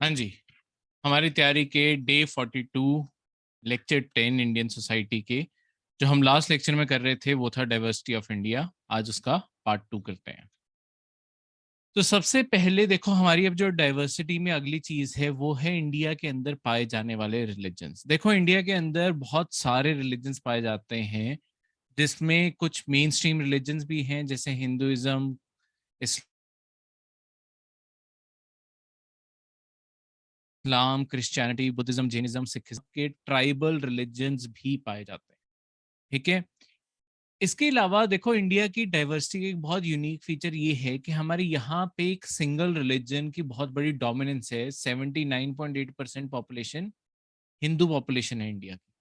हाँ जी, हमारी तैयारी के डे 42 लेक्चर 10 इंडियन सोसाइटी के जो हम लास्ट लेक्चर में कर रहे थे वो था डाइवर्सिटी ऑफ इंडिया। आज उसका पार्ट 2 करते हैं। तो सबसे पहले देखो, हमारी अब जो डाइवर्सिटी में अगली चीज है वो है इंडिया के अंदर पाए जाने वाले रिलीजन्स। देखो, इंडिया के अंदर बहुत सारे रिलीजन्स पाए जाते हैं, जिसमें कुछ मेन स्ट्रीम रिलीजन्स भी हैं जैसे हिंदुइज्म, इस्लाम, क्रिश्चियनिटी, बुद्धिज्म, जैनिज्म, सिखिज्म के ट्राइबल रिलीजन्स भी पाए जाते हैं। ठीक है। इसके अलावा देखो, इंडिया की डाइवर्सिटी का एक बहुत यूनिक फीचर ये है कि हमारे यहाँ पे एक सिंगल रिलीजन की बहुत बड़ी डोमिनेंस है। 79.8% पॉपुलेशन हिंदू पॉपुलेशन है इंडिया की।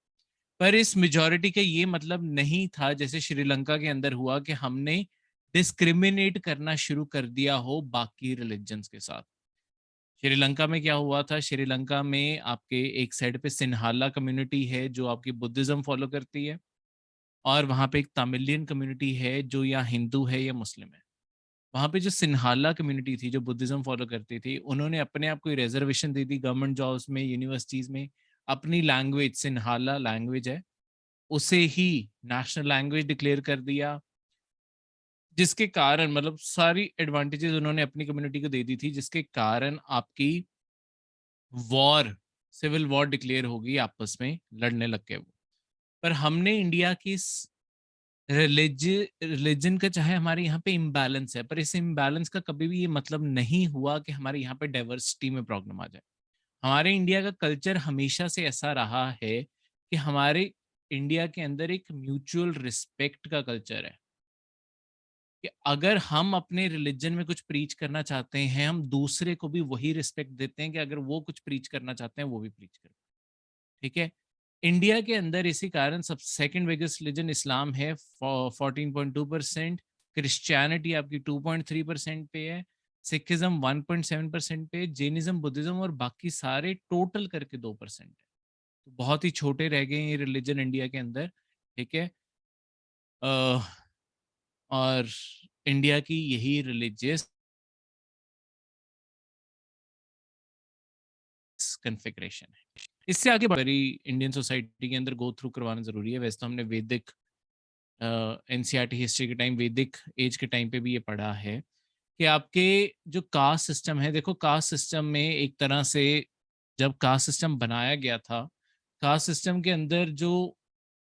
पर इस मेजोरिटी का ये मतलब नहीं था जैसे श्रीलंका के अंदर हुआ कि हमने डिस्क्रिमिनेट करना शुरू कर दिया हो बाकी रिलीजन्स के साथ। श्रीलंका में क्या हुआ था, श्रीलंका में आपके एक साइड पे सिन्हाला कम्युनिटी है जो आपकी बुद्धिज्म फॉलो करती है, और वहाँ पे एक तमिलियन कम्युनिटी है जो या हिंदू है या मुस्लिम है। वहाँ पे जो सिन्हाला कम्युनिटी थी जो बुद्धिज्म फॉलो करती थी, उन्होंने अपने आप को रिजर्वेशन दे दी गवर्नमेंट जॉब्स में, यूनिवर्सिटीज में। अपनी लैंग्वेज, सिन्हाला लैंग्वेज है, उसे ही नेशनल लैंग्वेज डिक्लेयर कर दिया, जिसके कारण मतलब सारी एडवांटेजेस उन्होंने अपनी कम्युनिटी को दे दी थी, जिसके कारण आपकी वॉर, सिविल वॉर डिक्लेयर होगी, आपस में लड़ने लग गए वो। पर हमने इंडिया की रिलीजन का, चाहे हमारे यहाँ पे इम्बैलेंस है, पर इस इम्बैलेंस का कभी भी ये मतलब नहीं हुआ कि हमारे यहाँ पे डाइवर्सिटी में प्रॉब्लम आ जाए। हमारे इंडिया का कल्चर हमेशा से ऐसा रहा है कि हमारे इंडिया के अंदर एक म्यूचुअल रिस्पेक्ट का कल्चर है कि अगर हम अपने रिलीजन में कुछ प्रीच करना चाहते हैं, हम दूसरे को भी वही रिस्पेक्ट देते हैं कि अगर वो कुछ प्रीच करना चाहते हैं वो भी प्रीच करें। ठीक है। इंडिया के अंदर इसी कारण सब सेकंड बिगेस्ट रिलीजन इस्लाम है, 14.2%। क्रिश्चियनिटी आपकी 2.3% पे है। सिखिज्म 1.7% पे, जैनिज्म, बुद्धिज्म और बाकी सारे टोटल करके 2% है। तो बहुत ही छोटे रह गए ये रिलीजन इंडिया के अंदर। ठीक है। अ, और इंडिया की यही रिलीजियस कन्फिग्रेशन है। इससे आगे बढ़ी इंडियन सोसाइटी के अंदर गो थ्रू करवाना जरूरी है। वैसे तो हमने वैदिक एनसीईआरटी हिस्ट्री के टाइम, वैदिक एज के टाइम पे भी ये पढ़ा है कि आपके जो कास्ट सिस्टम है, देखो कास्ट सिस्टम में एक तरह से जब कास्ट सिस्टम बनाया गया था, कास्ट सिस्टम के अंदर जो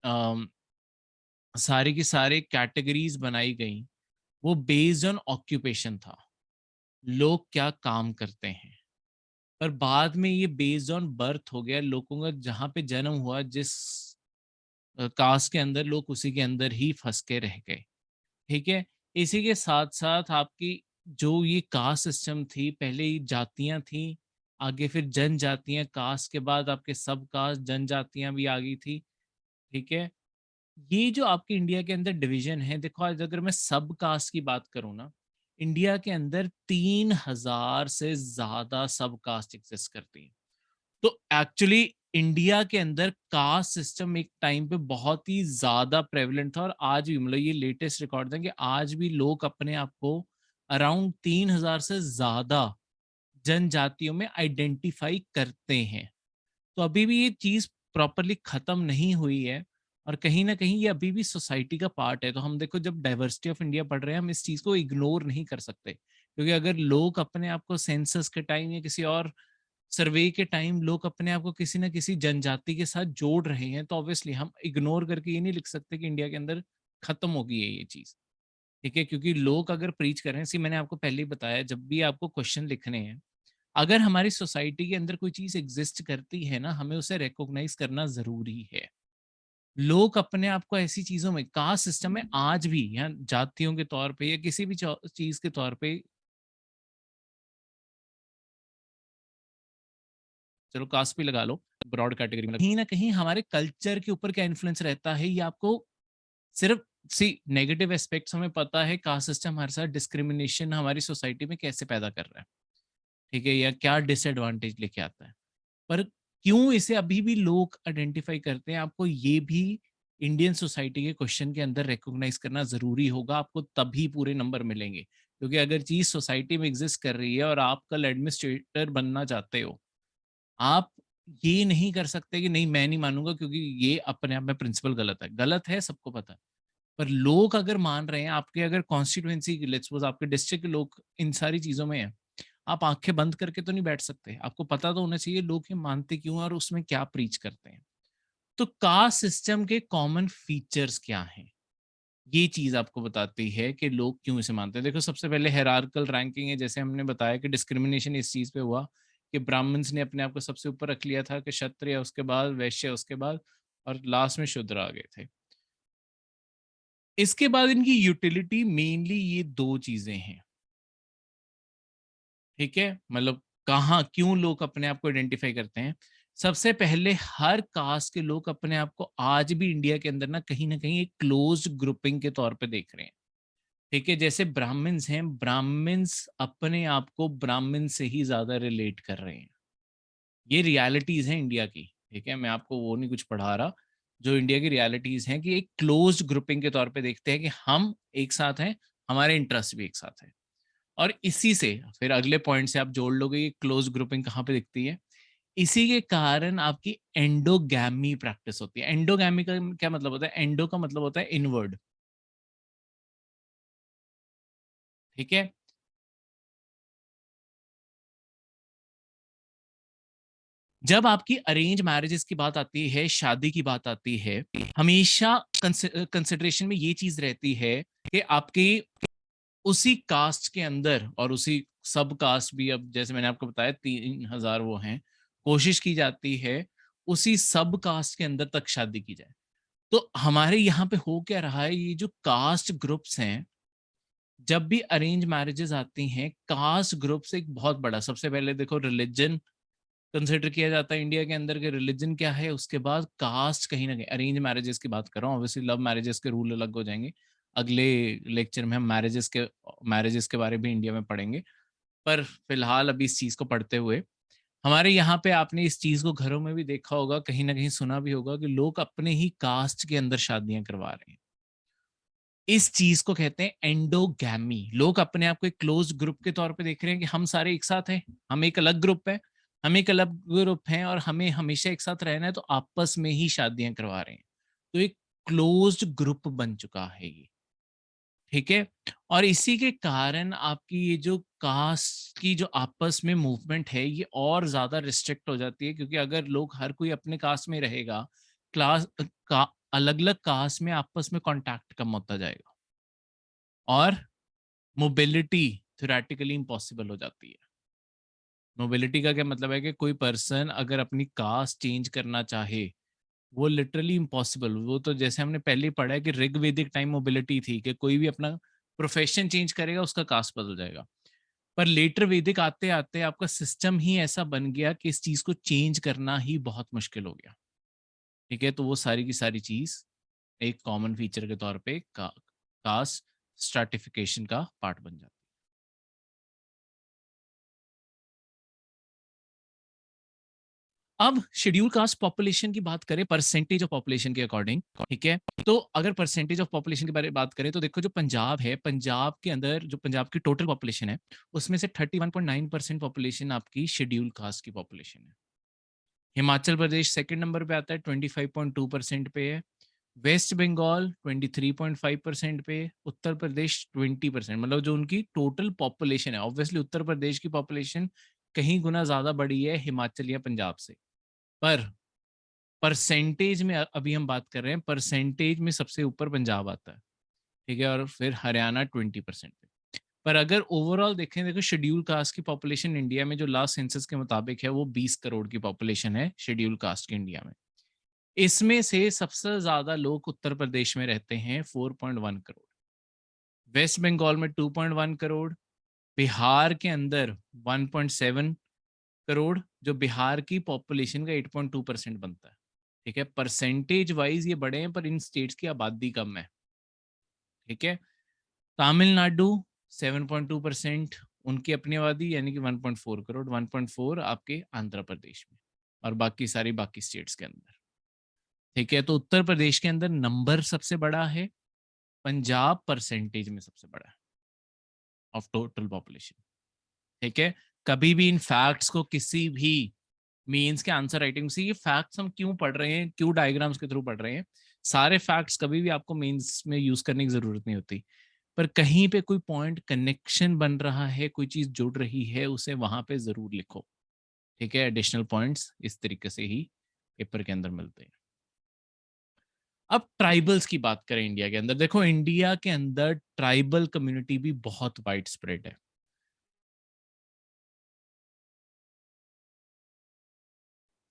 अम, सारी की सारे कैटेगरीज बनाई गई, वो बेस्ड ऑन ऑक्यूपेशन था, लोग क्या काम करते हैं। पर बाद में ये बेस्ड ऑन बर्थ हो गया, लोगों का जहाँ पे जन्म हुआ, जिस कास्ट के अंदर, लोग उसी के अंदर ही फंस के रह गए। ठीक है। इसी के साथ साथ आपकी जो ये कास्ट सिस्टम थी, पहले ही जातियां थी, आगे फिर जनजातियां, कास्ट के बाद आपके सब कास्ट जनजातियां भी आ गई थी। ठीक है। ये जो आपके इंडिया के अंदर डिवीजन है, देखो आज अगर मैं सब कास्ट की बात करूं ना, इंडिया के अंदर 3,000 से ज्यादा सब कास्ट एग्जिस्ट करती हैं। तो एक्चुअली इंडिया के अंदर कास्ट सिस्टम एक टाइम पे बहुत ही ज्यादा प्रेवलेंट था, और आज भी मतलब ये लेटेस्ट रिकॉर्ड है कि आज भी लोग अपने आप को अराउंड 3,000 से ज्यादा जनजातियों में आइडेंटिफाई करते हैं। तो अभी भी ये चीज प्रॉपरली खत्म नहीं हुई है, और कहीं ना कहीं ये अभी भी सोसाइटी का पार्ट है। तो हम देखो, जब डाइवर्सिटी ऑफ इंडिया पढ़ रहे हैं, हम इस चीज को इग्नोर नहीं कर सकते, क्योंकि अगर लोग अपने आप को सेंसस के टाइम या किसी और सर्वे के टाइम लोग अपने आप को किसी ना किसी जनजाति के साथ जोड़ रहे हैं, तो ऑब्वियसली हम इग्नोर करके ये नहीं लिख सकते कि इंडिया के अंदर खत्म हो गई है ये चीज। ठीक है। क्योंकि लोग अगर प्रीच कर रहे हैं, सी मैंने आपको पहले ही बताया, जब भी आपको क्वेश्चन लिखने हैं, अगर हमारी सोसाइटी के अंदर कोई चीज एग्जिस्ट करती है ना, हमें उसे रिकॉग्नाइज करना जरूरी है। लोग अपने आप को ऐसी चीजों में, कास्ट सिस्टम में आज भी, या जातियों के तौर पे या किसी भी चीज के तौर पे, चलो कास्ट भी लगा लो, ब्रॉड कैटेगरी में, कहीं ना कहीं हमारे कल्चर के ऊपर क्या इन्फ्लुएंस रहता है, ये आपको सिर्फ सी नेगेटिव एस्पेक्ट्स हमें पता है, कास्ट सिस्टम हमारे साथ डिस्क्रिमिनेशन हमारी सोसाइटी में कैसे पैदा कर रहा है। ठीक है। या क्या डिसएडवांटेज लेके आता है, पर क्यों इसे अभी भी लोग आइडेंटिफाई करते हैं, आपको ये भी इंडियन सोसाइटी के क्वेश्चन के अंदर रिकॉग्नाइज करना जरूरी होगा। आपको तभी पूरे नंबर मिलेंगे, क्योंकि अगर चीज सोसाइटी में एग्जिस्ट कर रही है और आप कल एडमिनिस्ट्रेटर बनना चाहते हो, आप ये नहीं कर सकते कि नहीं मैं नहीं मानूंगा क्योंकि ये अपने आप में प्रिंसिपल गलत है सबको पता है। पर लोग अगर मान रहे हैं, आपके अगर कॉन्स्टिट्यूएंसी लेट्स सपोज आपके डिस्ट्रिक्ट के लोग इन सारी चीजों में है, आप आंखें बंद करके तो नहीं बैठ सकते, आपको पता तो होना चाहिए लोग ये मानते क्यों हैं और उसमें क्या प्रीच करते हैं। तो कास्ट सिस्टम के कॉमन फीचर्स क्या हैं, ये चीज आपको बताती है कि लोग क्यों इसे मानते हैं। देखो सबसे पहले हायरार्किकल रैंकिंग है, जैसे हमने बताया कि डिस्क्रिमिनेशन इस चीज पे हुआ कि ब्राह्मण्स ने अपने आप को सबसे ऊपर रख लिया था, कि क्षत्रिय उसके बाद, वैश्य उसके बाद, और लास्ट में शूद्र आ गए थे। इसके बाद इनकी यूटिलिटी मेनली ये दो चीजें हैं, ठीक है, मतलब कहाँ क्यों लोग अपने आप को आइडेंटिफाई करते हैं। सबसे पहले हर कास्ट के लोग अपने आप को आज भी इंडिया के अंदर ना कहीं एक क्लोज ग्रुपिंग के तौर पे देख रहे हैं, ठीक है। जैसे ब्राह्मण्स हैं, ब्राह्मण्स अपने आप को ब्राह्मण से ही ज्यादा रिलेट कर रहे हैं, ये रियलिटीज हैं इंडिया की, ठीक है, मैं आपको वो नहीं कुछ पढ़ा रहा, जो इंडिया की रियलिटीज हैं कि एक क्लोज ग्रुपिंग के तौर पे देखते हैं कि हम एक साथ हैं, हमारे इंटरेस्ट भी एक साथ है। और इसी से फिर अगले पॉइंट से आप जोड़ लोगे ये क्लोज ग्रुपिंग कहाँ पे दिखती है। इसी के कारण आपकी एंडोगैमी प्रैक्टिस होती है। एंडोगैमी का क्या मतलब होता है, एंडो का मतलब होता है इनवर्ड, ठीक है। जब आपकी अरेंज मैरिजेस की बात आती है, शादी की बात आती है, हमेशा कंसिडरेशन में ये चीज रहती है कि आपकी उसी कास्ट के अंदर और उसी सब कास्ट भी, अब जैसे मैंने आपको बताया 3,000 वो हैं, कोशिश की जाती है उसी सब कास्ट के अंदर तक शादी की जाए। तो हमारे यहाँ पे हो क्या रहा है, ये जो कास्ट ग्रुप्स हैं, जब भी अरेंज मैरिजेस आती हैं, कास्ट ग्रुप्स एक बहुत बड़ा, सबसे पहले देखो रिलीजन कंसिडर किया जाता है इंडिया के अंदर के, रिलीजन क्या है, उसके बाद कास्ट कहीं ना कहीं, अरेंज मैरिजेस की बात कर रहा हूँ, ऑब्वियसली लव मैरिजेस के रूल अलग हो जाएंगे, अगले लेक्चर में हम मैरिजेस के बारे में इंडिया में पढ़ेंगे। पर फिलहाल अभी इस चीज को पढ़ते हुए, हमारे यहाँ पे आपने इस चीज को घरों में भी देखा होगा, कहीं ना कहीं सुना भी होगा कि लोग अपने ही कास्ट के अंदर शादियां करवा रहे हैं। इस चीज को कहते हैं एंडोगैमी। लोग अपने आप को एक क्लोज ग्रुप के तौर पे देख रहे हैं कि हम सारे एक साथ हैं, हम एक अलग ग्रुप है, हम एक अलग ग्रुप हैं और हमें हमेशा एक साथ रहना है, तो आपस में ही शादियां करवा रहे हैं। तो एक क्लोज्ड ग्रुप बन चुका है ये, ठीक है। और इसी के कारण आपकी ये जो कास्ट की जो आपस में मूवमेंट है, ये और ज्यादा रिस्ट्रिक्ट हो जाती है, क्योंकि अगर लोग हर कोई अपने कास्ट में रहेगा, क्लास का अलग अलग कास्ट में आपस में कांटेक्ट कम होता जाएगा और मोबिलिटी थ्योरेटिकली इम्पॉसिबल हो जाती है। मोबिलिटी का क्या मतलब है कि कोई पर्सन अगर अपनी कास्ट चेंज करना चाहे, वो लिटरली इम्पॉसिबल, वो तो जैसे हमने पहले ही पढ़ा है कि ऋग्वेदिक टाइम मोबिलिटी थी कि कोई भी अपना प्रोफेशन चेंज करेगा उसका कास्ट बदल जाएगा। पर लेटर वैदिक आते आते आपका सिस्टम ही ऐसा बन गया कि इस चीज को चेंज करना ही बहुत मुश्किल हो गया, ठीक है। तो वो सारी की सारी चीज एक कॉमन फीचर के तौर पे कास्ट स्ट्रैटिफिकेशन का पार्ट बन जाती है। अब शेड्यूल कास्ट पॉपुलेशन की बात करें परसेंटेज ऑफ पॉपुलेशन के अकॉर्डिंग, ठीक है। तो अगर परसेंटेज ऑफ पॉपुलेशन के बारे में बात करें तो देखो, जो पंजाब है, पंजाब के अंदर जो पंजाब की टोटल पॉपुलेशन है, उसमें से 31.9% पॉपुलेशन आपकी शेड्यूल कास्ट की पॉपुलेशन है। हिमाचल प्रदेश सेकंड नंबर पे आता है, 25.2% पे है। वेस्ट बंगाल 23.5% पे, उत्तर प्रदेश 20%, मतलब जो उनकी टोटल पॉपुलेशन है, ऑब्वियसली उत्तर प्रदेश की पॉपुलेशन कहीं गुना ज्यादा बड़ी है हिमाचल या पंजाब से। पर परसेंटेज में अभी हम बात कर रहे हैं, परसेंटेज में सबसे ऊपर पंजाब आता है, ठीक है, और फिर हरियाणा 20% पे। पर अगर ओवरऑल देखें, देखो शेड्यूल कास्ट की पॉपुलेशन इंडिया में जो लास्ट सेंसस के मुताबिक है वो 20 करोड़ की पॉपुलेशन है शेड्यूल कास्ट की इंडिया में। इसमें से सबसे ज्यादा लोग उत्तर प्रदेश में रहते हैं, 4.1 करोड़, वेस्ट बंगाल में 2.1 करोड़, बिहार के अंदर 1.7 करोड़, जो बिहार की पॉपुलेशन का 8.2% बनता है, ठीक है। परसेंटेज वाइज ये बड़े हैं पर इन स्टेट्स की आबादी कम है, ठीक है। तमिलनाडु 7.2%, उनकी अपनी आबादी यानी कि 1.4 करोड़, 1.4 आपके आंध्र प्रदेश में, और बाकी सारी बाकी स्टेट्स के अंदर, ठीक है। तो उत्तर प्रदेश के अंदर नंबर सबसे बड़ा है, पंजाब परसेंटेज में सबसे बड़ा है ऑफ टोटल पॉपुलेशन, ठीक है। कभी भी इन फैक्ट्स को किसी भी मेंस के आंसर राइटिंग से ये फैक्ट्स हम क्यों पढ़ रहे हैं, क्यों डायग्राम्स के थ्रू पढ़ रहे हैं, सारे फैक्ट्स कभी भी आपको मेंस में यूज करने की जरूरत नहीं होती, पर कहीं पे कोई पॉइंट कनेक्शन बन रहा है, कोई चीज जुड़ रही है, उसे वहां पे जरूर लिखो। ठीक है, एडिशनल पॉइंट्स इस तरीके से ही पेपर के अंदर मिलते हैं। अब ट्राइबल्स की बात करें इंडिया के अंदर, देखो इंडिया के अंदर ट्राइबल कम्युनिटी भी बहुत वाइड स्प्रेड है।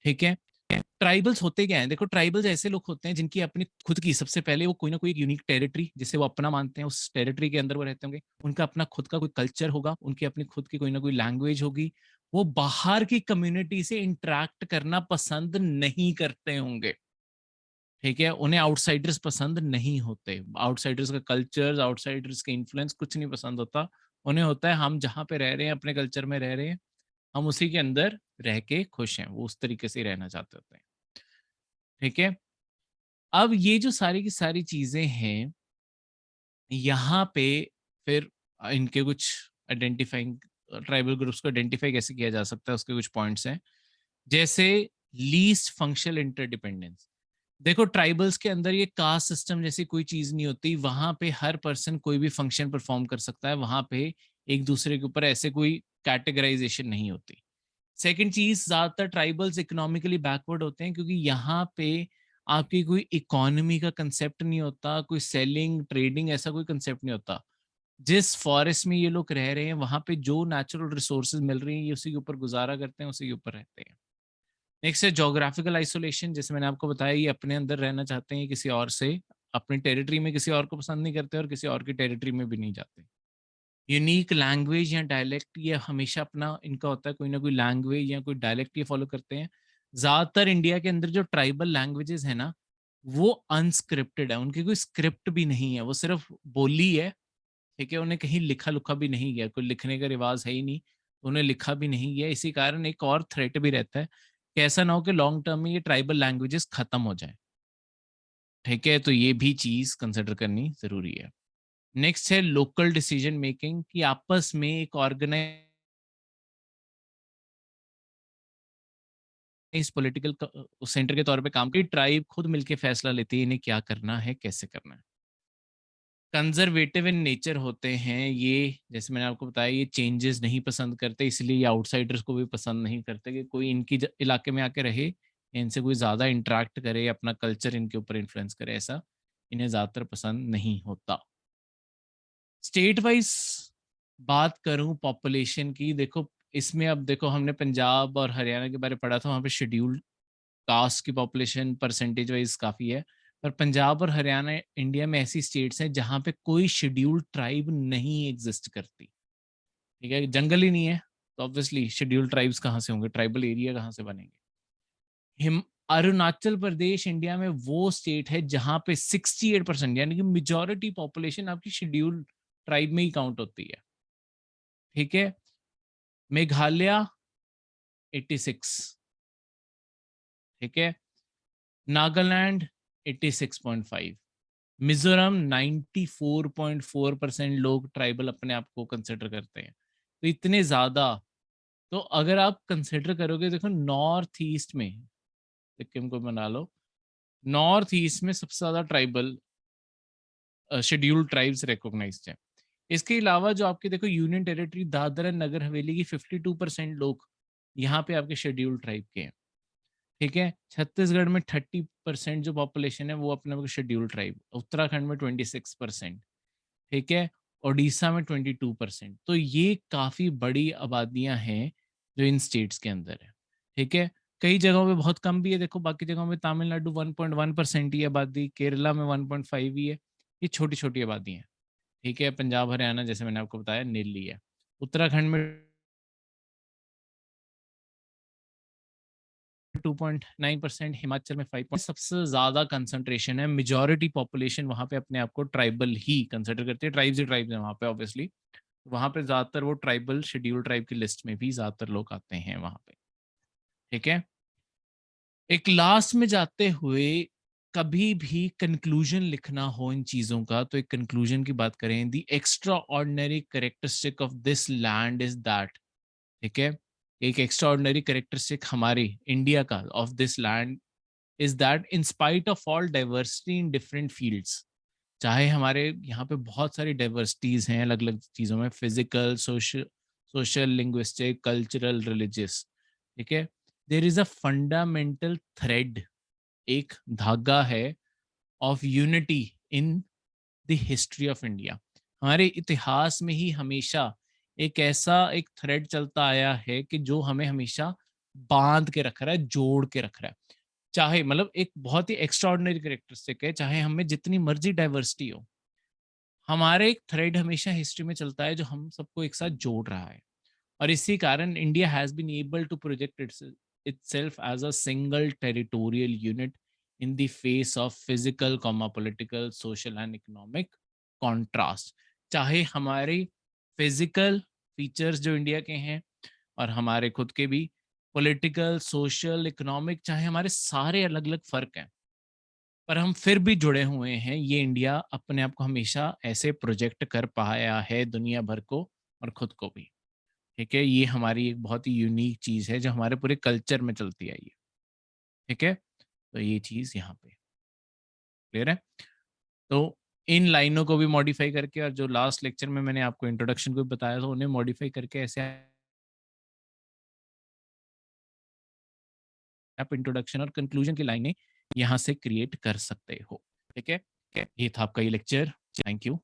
ठीक है, ट्राइबल्स होते क्या हैं, देखो ट्राइबल्स ऐसे लोग होते हैं जिनकी अपनी खुद की, सबसे पहले वो कोई ना कोई एक यूनिक टेरिटरी जिसे वो अपना मानते हैं, उस टेरिटरी के अंदर वो रहते होंगे, उनका अपना खुद का कोई कल्चर होगा, उनकी अपनी खुद की कोई ना कोई लैंग्वेज होगी, वो बाहर की कम्युनिटी से इंटरेक्ट करना पसंद नहीं करते होंगे। ठीक है, उन्हें आउटसाइडर्स पसंद नहीं होते, आउटसाइडर्स का कल्चर, आउटसाइडर्स का इन्फ्लुएंस कुछ नहीं पसंद होता। उन्हें होता है हम जहाँ पे रह रहे हैं, अपने कल्चर में रह रहे हैं, हम उसी के अंदर रह के खुश हैं, वो उस तरीके से ही रहना चाहते होते हैं। ठीक है, अब ये जो सारी की सारी चीजें हैं, यहाँ पे फिर इनके कुछ आइडेंटिफाइंग, ट्राइबल ग्रुप्स को आइडेंटिफाई कैसे किया जा सकता है, उसके कुछ पॉइंट्स हैं, जैसे लीस्ट फंक्शनल इंटरडिपेंडेंस। देखो ट्राइबल्स के अंदर ये कास्ट सिस्टम जैसी कोई चीज नहीं होती, वहां पे हर पर्सन कोई भी फंक्शन परफॉर्म कर सकता है, वहां पे एक दूसरे के ऊपर ऐसे कोई कैटेगराइजेशन नहीं होती। सेकंड चीज, ज्यादातर ट्राइबल्स इकोनॉमिकली बैकवर्ड होते हैं, क्योंकि यहाँ पे आपकी कोई इकोनॉमी का कंसेप्ट नहीं होता, कोई सेलिंग ट्रेडिंग ऐसा कोई कंसेप्ट नहीं होता। जिस फॉरेस्ट में ये लोग रह रहे हैं, वहां पे जो नेचुरल रिसोर्सेज मिल रही हैं, ये उसी के ऊपर गुजारा करते हैं, उसी के ऊपर रहते हैं। नेक्स्ट है जोग्राफिकल आइसोलेशन, जैसे मैंने आपको बताया, ये अपने अंदर रहना चाहते हैं, किसी और से, अपनी टेरिटरी में किसी और को पसंद नहीं करते और किसी और की टेरिटरी में भी नहीं जाते। यूनिक लैंग्वेज या डायलेक्ट, ये हमेशा अपना इनका होता है, कोई ना कोई लैंग्वेज या कोई डायलेक्ट ये फॉलो करते हैं। ज्यादातर इंडिया के अंदर जो ट्राइबल लैंग्वेजेस है ना, वो अनस्क्रिप्टेड है, उनकी कोई स्क्रिप्ट भी नहीं है, वो सिर्फ बोली है। ठीक है, उन्हें कहीं लिखा लुखा भी नहीं गया, कोई लिखने का रिवाज है ही नहीं, तो उन्हें लिखा भी नहीं गया। इसी कारण एक और थ्रेट भी रहता है कि ऐसा ना हो कि लॉन्ग टर्म में ये ट्राइबल लैंग्वेजेस खत्म हो जाए। ठीक है, तो ये भी चीज कंसिडर करनी जरूरी है। नेक्स्ट है लोकल डिसीजन मेकिंग, कि आपस में एक ऑर्गेनाइज पॉलिटिकल सेंटर के तौर पे काम की, ट्राइब खुद मिलके फैसला लेती है इन्हें क्या करना है, कैसे करना है। कंजर्वेटिव इन नेचर होते हैं ये, जैसे मैंने आपको बताया, ये चेंजेस नहीं पसंद करते, इसलिए ये आउटसाइडर्स को भी पसंद नहीं करते कि कोई इनकी इलाके में आके रहे, इनसे कोई ज़्यादा इंटरेक्ट करे, अपना कल्चर इनके ऊपर इन्फ्लुएंस करे, ऐसा इन्हें ज़्यादातर पसंद नहीं होता। स्टेट वाइज बात करूं पॉपुलेशन की, देखो इसमें अब देखो हमने पंजाब और हरियाणा के बारे में पढ़ा था, वहाँ पे शेड्यूल्ड कास्ट की पॉपुलेशन परसेंटेज वाइज काफ़ी है, पर पंजाब और हरियाणा इंडिया में ऐसी स्टेट्स हैं जहाँ पे कोई शेड्यूल्ड ट्राइब नहीं एग्जिस्ट करती। ठीक है, जंगल ही नहीं है, तो ऑब्वियसली शेड्यूल्ड ट्राइब्स कहाँ से होंगे, ट्राइबल एरिया कहाँ से बनेंगे। हिम अरुणाचल प्रदेश इंडिया में वो स्टेट है जहाँ पे 68%, यानी कि मेजोरिटी पॉपुलेशन आपकी शेड्यूल्ड ट्राइब में ही काउंट होती है। ठीक है, मेघालय 86, ठीक है, नागालैंड 86.5, मिजोरम 94.4% लोग ट्राइबल अपने आप को कंसिडर करते हैं। तो इतने ज्यादा, तो अगर आप कंसिडर करोगे, देखो नॉर्थ ईस्ट में, सिक्किम को बना लो, नॉर्थ ईस्ट में सबसे ज्यादा ट्राइबल शेड्यूल्ड ट्राइब्स रिकॉग्नाइज्ड हैं। इसके अलावा जो आपके देखो union territory Dadra and Nagar Haveli की 52% लोग यहाँ पे आपके शेड्यूल्ड ट्राइब के हैं। ठीक है, छत्तीसगढ़ में 30% जो पॉपुलेशन है वो अपने आप शेड्यूल ट्राइब, उत्तराखंड में 26%, ठीक है, ओडिशा में 22%। तो ये काफी बड़ी आबादियां हैं जो इन स्टेट्स के अंदर है। ठीक है, कई जगहों पे बहुत कम भी है, देखो बाकी जगहों में तमिलनाडु 1.1% ही आबादी, केरला में 1.5 ही है, ये छोटी छोटी आबादी है। ठीक है, पंजाब हरियाणा जैसे मैंने आपको बताया नीली है, उत्तराखंड में 2.9%, हिमाचल में 5, सबसे ज्यादा कंसंट्रेशन है, मेजोरिटी पॉपुलेशन वहां पे अपने आप को ट्राइबल ही कंसिडर करती है, ट्राइब्स ही ट्राइब्स है वहां पे ऑब्वियसली, वहां पे ज्यादातर वो ट्राइबल शेड्यूल ट्राइब की लिस्ट में भी ज्यादातर लोग आते हैं वहां पे। ठीक है, एक लास्ट में जाते हुए, कभी भी कंक्लूजन लिखना हो इन चीजों का, तो एक कंक्लूजन की बात करें, the extra ordinary characteristic of this land is that, ठीक है, एक एक्स्ट्राऑर्डिनरी कैरेक्टरिस्टिक हमारे इंडिया का of this land is that in spite of all diversity in different fields, चाहे हमारे यहाँ पे बहुत सारी डाइवर्सिटीज हैं अलग अलग चीज़ों में, physical, social, linguistic, cultural, religious, ठीक है, there is a fundamental thread, एक धागा है of unity in the history of India. हमारे इतिहास में ही हमेशा एक ऐसा एक थ्रेड चलता आया है कि जो हमें हमेशा बांध के रख रहा है, जोड़ के रख रहा है। चाहे मतलब एक बहुत ही एक्स्ट्राऑर्डिनरी कैरेक्टरिस्टिक है, चाहे हमें जितनी मर्जी डाइवर्सिटी हो, हमारे एक थ्रेड हमेशा हिस्ट्री में चलता है जो हम सबको एक साथ जोड़ रहा है। और इसी कारण India has been able to project itself as a single territorial unit in the face of physical, political, social and economic contrast। चाहे हमारे फिजिकल फीचर्स जो इंडिया के हैं और हमारे खुद के भी पॉलिटिकल, सोशल, इकोनॉमिक, चाहे हमारे सारे अलग अलग फर्क हैं, पर हम फिर भी जुड़े हुए हैं। ये इंडिया अपने आप को हमेशा ऐसे प्रोजेक्ट कर पाया है दुनिया भर को और खुद को भी। ठीक है, ये हमारी एक बहुत ही यूनिक चीज़ है जो हमारे पूरे कल्चर में चलती आई है। ठीक है, तो ये चीज़ यहाँ पे क्लियर है। तो इन लाइनों को भी मॉडिफाई करके, और जो लास्ट लेक्चर में मैंने आपको इंट्रोडक्शन को भी बताया था, उन्हें मॉडिफाई करके ऐसे आप इंट्रोडक्शन और कंक्लूजन की लाइनें यहाँ से क्रिएट कर सकते हो। ठीक है, ये था आपका ये लेक्चर। Thank you.